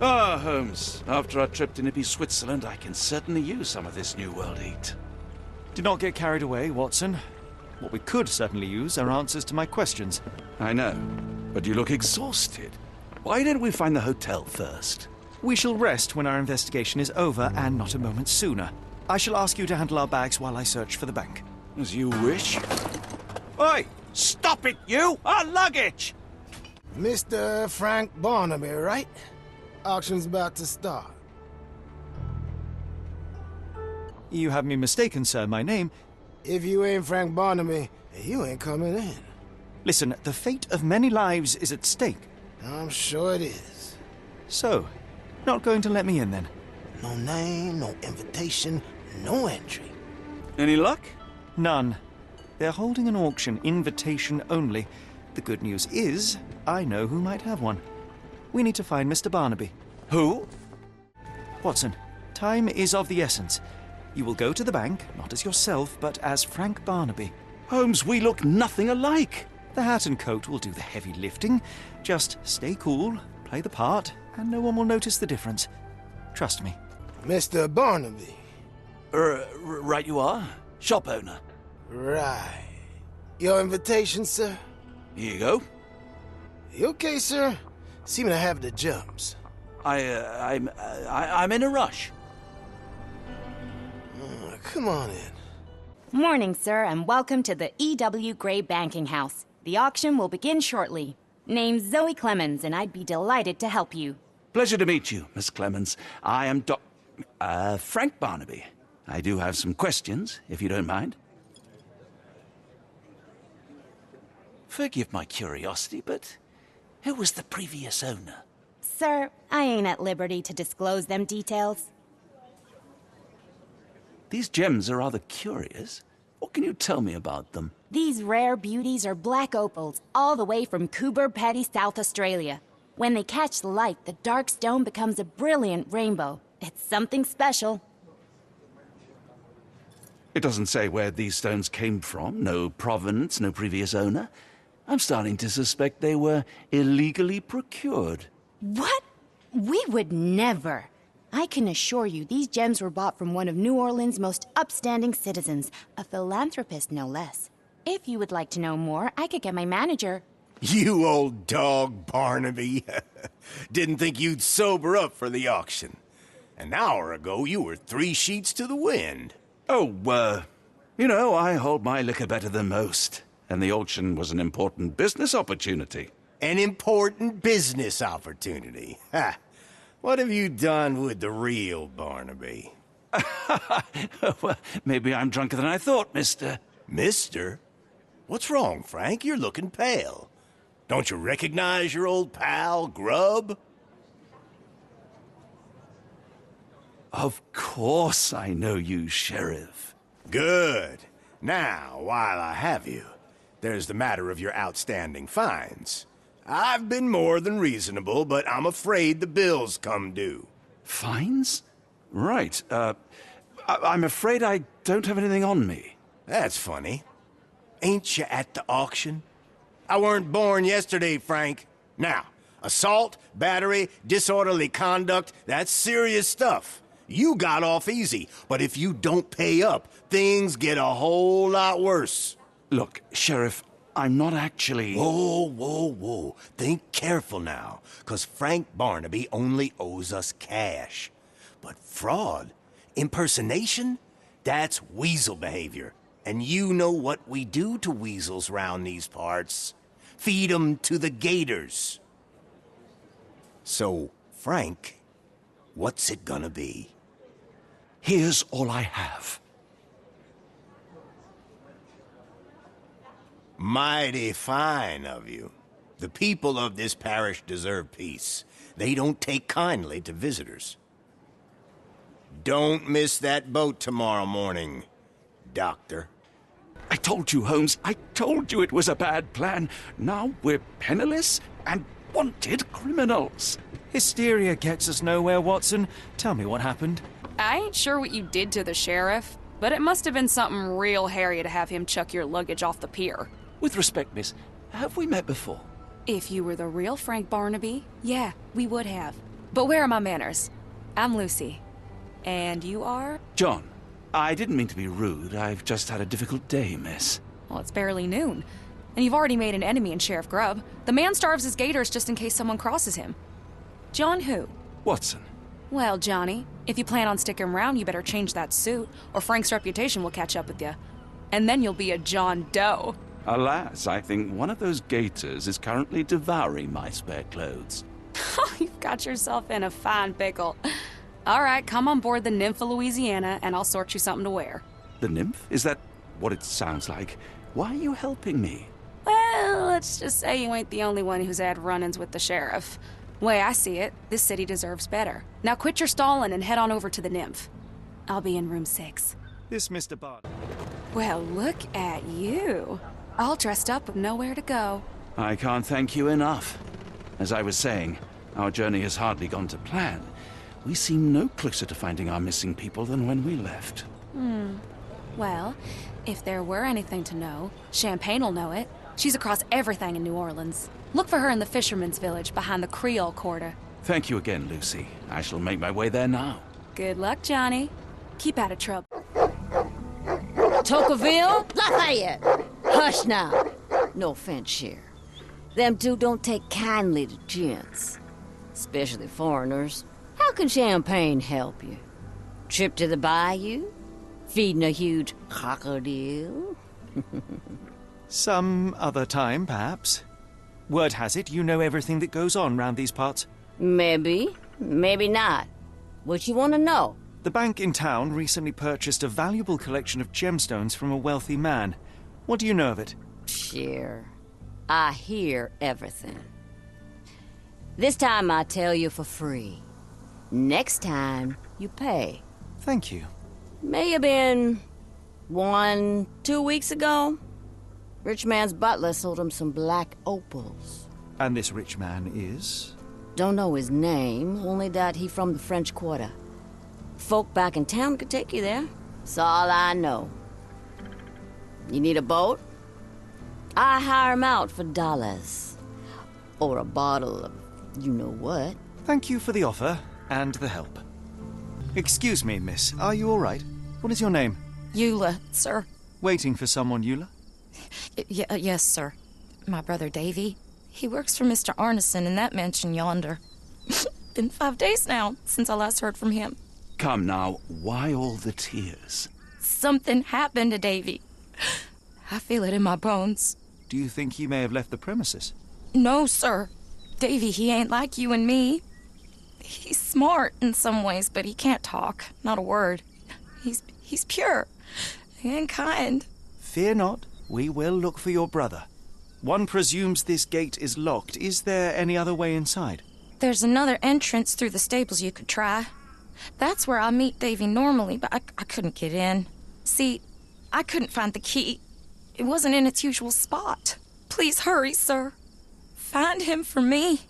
Ah, Holmes. After our trip to nippy Switzerland, I can certainly use some of this New World heat. Do not get carried away, Watson. What we could certainly use are answers to my questions. I know, but you look exhausted. Why don't we find the hotel first? We shall rest when our investigation is over, and not a moment sooner. I shall ask you to handle our bags while I search for the bank. As you wish. Oi! Stop it, you! Our luggage! Mr. Frank Barnaby, right? Auction's about to start. You have me mistaken, sir. My name... If you ain't Frank Barnaby, you ain't coming in. Listen, the fate of many lives is at stake. I'm sure it is. So, not going to let me in, then? No name, no invitation, no entry. Any luck? None. They're holding an auction, invitation only. The good news is, I know who might have one. We need to find Mr. Barnaby. Who? Watson, time is of the essence. You will go to the bank, not as yourself, but as Frank Barnaby. Holmes, we look nothing alike. The hat and coat will do the heavy lifting. Just stay cool, play the part, and no one will notice the difference. Trust me. Mr. Barnaby. Right you are. Shop owner. Right. Your invitation, sir? Here you go. You okay, sir? Seem to have the jumps. I'm in a rush. Come on in. Morning, sir, and welcome to the E.W. Gray Banking House. The auction will begin shortly. Name's Zoe Clemens, and I'd be delighted to help you. Pleasure to meet you, Miss Clemens. I am Frank Barnaby. I do have some questions, if you don't mind. Forgive my curiosity, but who was the previous owner? Sir, I ain't at liberty to disclose them details. These gems are rather curious. What can you tell me about them? These rare beauties are black opals, all the way from Coober Pedy, South Australia. When they catch the light, the dark stone becomes a brilliant rainbow. It's something special. It doesn't say where these stones came from. No provenance, no previous owner. I'm starting to suspect they were illegally procured. What? We would never. I can assure you these gems were bought from one of New Orleans' most upstanding citizens, a philanthropist no less. If you would like to know more, I could get my manager. You old dog, Barnaby. Didn't think you'd sober up for the auction. An hour ago, you were 3 sheets to the wind. Oh, you know, I hold my liquor better than most. And the auction was an important business opportunity. An important business opportunity. Ha! What have you done with the real Barnaby? Well, maybe I'm drunker than I thought, mister. Mister? What's wrong, Frank? You're looking pale. Don't you recognize your old pal, Grubb? Of course I know you, Sheriff. Good. Now, while I have you, there's the matter of your outstanding fines. I've been more than reasonable, but I'm afraid the bills come due. Fines? Right. I'm afraid I don't have anything on me. That's funny. Ain't you at the auction? I weren't born yesterday, Frank. Now, assault, battery, disorderly conduct, that's serious stuff. You got off easy, but if you don't pay up, things get a whole lot worse. Look, Sheriff, I'm not actually... Whoa, whoa, whoa. Think careful now, 'cause Frank Barnaby only owes us cash. But fraud, impersonation, that's weasel behavior. And you know what we do to weasels round these parts. Feed 'em to the gators. So, Frank, what's it gonna be? Here's all I have. Mighty fine of you. The people of this parish deserve peace. They don't take kindly to visitors. Don't miss that boat tomorrow morning, Doctor. I told you, Holmes. I told you it was a bad plan. Now we're penniless and wanted criminals. Hysteria gets us nowhere, Watson. Tell me what happened. I ain't sure what you did to the sheriff, but it must have been something real hairy to have him chuck your luggage off the pier. With respect, miss, have we met before? If you were the real Frank Barnaby, yeah, we would have. But where are my manners? I'm Lucy. And you are? John, I didn't mean to be rude. I've just had a difficult day, miss. Well, it's barely noon. And you've already made an enemy in Sheriff Grubb. The man starves his gators just in case someone crosses him. John who? Watson. Well, Johnny, if you plan on sticking around, you better change that suit, or Frank's reputation will catch up with you. And then you'll be a John Doe. Alas, I think one of those gators is currently devouring my spare clothes. You've got yourself in a fine pickle. All right, come on board the Nymph of Louisiana, and I'll sort you something to wear. The nymph? Is that what it sounds like? Why are you helping me? Well, let's just say you ain't the only one who's had run-ins with the sheriff. Way I see it, this city deserves better. Now quit your stalling and head on over to the Nymph. I'll be in room 6. This Mr. Bard. Well, look at you. All dressed up with nowhere to go. I can't thank you enough. As I was saying, our journey has hardly gone to plan. We seem no closer to finding our missing people than when we left. Well, if there were anything to know, Champagne'll know it. She's across everything in New Orleans. Look for her in the fisherman's village behind the Creole Quarter. Thank you again, Lucy. I shall make my way there now. Good luck, Johnny. Keep out of trouble. Tocqueville? Lafayette! Hush now. No offense, Sheriff. Them two don't take kindly to gents, especially foreigners. How can Champagne help you? Trip to the bayou? Feeding a huge crocodile? Some other time, perhaps. Word has it you know everything that goes on round these parts. Maybe, maybe not. What you want to know? The bank in town recently purchased a valuable collection of gemstones from a wealthy man. What do you know of it? Sure. I hear everything. This time I tell you for free. Next time, you pay. Thank you. May have been 2 weeks ago. Rich man's butler sold him some black opals. And this rich man is? Don't know his name, only that he from the French Quarter. Folk back in town could take you there. That's all I know. You need a boat? I hire him out for dollars. Or a bottle of you-know-what. Thank you for the offer and the help. Excuse me, miss. Are you all right? What is your name? Eula, sir. Waiting for someone, Eula? Yes, sir. My brother Davy. He works for Mr. Arneson in that mansion yonder. Been 5 days now since I last heard from him. Come now, why all the tears? Something happened to Davy. I feel it in my bones. Do you think he may have left the premises? No, sir. Davy, he ain't like you and me. He's smart in some ways, but he can't talk. Not a word. He's pure and kind. Fear not. We will look for your brother. One presumes this gate is locked. Is there any other way inside? There's another entrance through the stables you could try. That's where I meet Davy normally, but I couldn't get in. See, I couldn't find the key. It wasn't in its usual spot. Please hurry, sir. Find him for me.